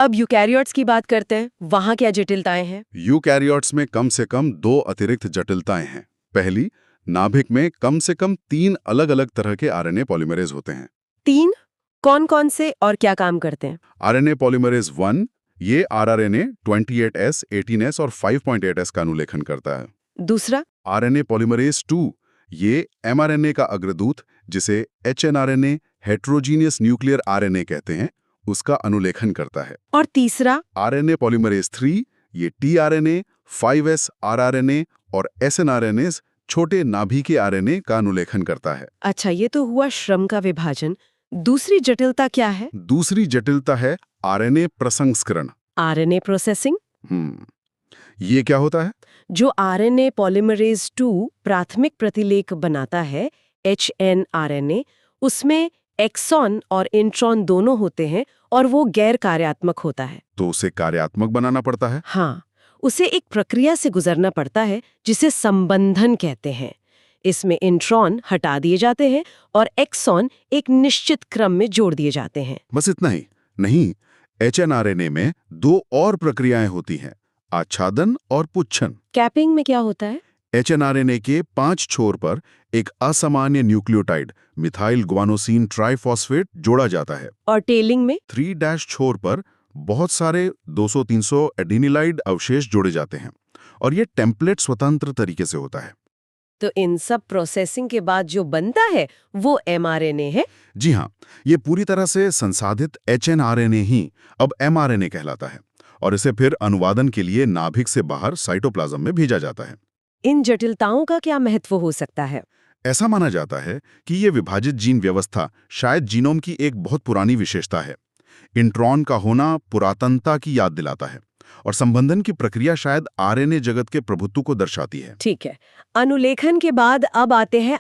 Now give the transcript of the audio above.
अब यूकैरियोट्स की बात करते हैं, वहां क्या जटिलताएं हैं? यूकैरियोट्स में कम से कम 2 अतिरिक्त जटिलताएं हैं। पहली, नाभिक में कम से कम 3 अलग-अलग तरह के आरएनए पॉलीमरेज होते हैं। 3? कौन कौन से और क्या काम करते हैं? आरएनए पॉलीमरेज 1 ये आरआरएनए 28S, 18S और 5.8S का अनुलेखन करता है। दूसरा? आरएनए पॉलीमरेज 2 ये एमआरएनए का अग्रदूत, जिसे एचएनआरएनए हेट्रोजीनियस न्यूक्लियर आरएनए कहते हैं, उसका अनुलेखन करता है। और तीसरा? आरएनए पॉलीमरेज 3 ये टीआरएनए, 5S आरआरएनए और एसएनआरएनएस छोटे नाभिकीय आरएनए का अनुलेखन करता है। अच्छा, ये तो हुआ श्रम का विभाजन। दूसरी जटिलता क्या है? दूसरी जटिलता है आरएनए प्रसंस्करण। RNA processing. ये क्या होता है? जो आरएनए पॉलीमरेज 2 प्राथमिक प्रतिलेख बनाता है, एचएनआरएनए, उसमें एक्सॉन और इंट्रॉन दोनों होते हैं और वो गैर कार्यात्मक होता है। तो उसे कार्यात्मक बनाना पड़ता है। हाँ, उसे एक प्रक्रिया से गुजरना पड़ता है जिसे संबंधन कहते हैं। इसमें इंट्रॉन हटा दिए जाते हैं और एक्सॉन एक निश्चित क्रम में जोड़ दिए जाते हैं। बस इतना ही नहीं, एचएनआरएनए में 2 और प्रक्रियाएं होती हैं, आच्छादन और पुच्छन। कैपिंग में क्या होता है? एचएनआरएनए के 5 छोर पर एक असामान्य न्यूक्लियोटाइड मिथाइल ग्वानोसिन ट्राइफॉस्फेट जोड़ा जाता है। और टेलिंग में? 3' छोर पर बहुत सारे 200-300 एडिनिलाइड अवशेष जोड़े जाते हैं और ये टेम्पलेट स्वतंत्र तरीके से होता है। तो इन सब प्रोसेसिंग के बाद जो बनता है वो एमआरएनए है? जी हाँ, ये पूरी तरह से संसाधित एचएनआरएनए ही अब एमआरएनए कहलाता है और इसे फिर अनुवादन के लिए नाभिक से बाहर साइटोप्लाज्म में भेजा जाता है। इन जटिलताओं का क्या महत्व हो सकता है? ऐसा माना जाता है कि ये विभाजित जीन व्यवस्था शायद जीनोम की एक बहुत पुरानी विशेषता है। इंट्रॉन का होना पुरातनता की याद दिलाता है और संबंधन की प्रक्रिया शायद आरएनए जगत के प्रभुत्व को दर्शाती है। ठीक है, अनुलेखन के बाद अब आते हैं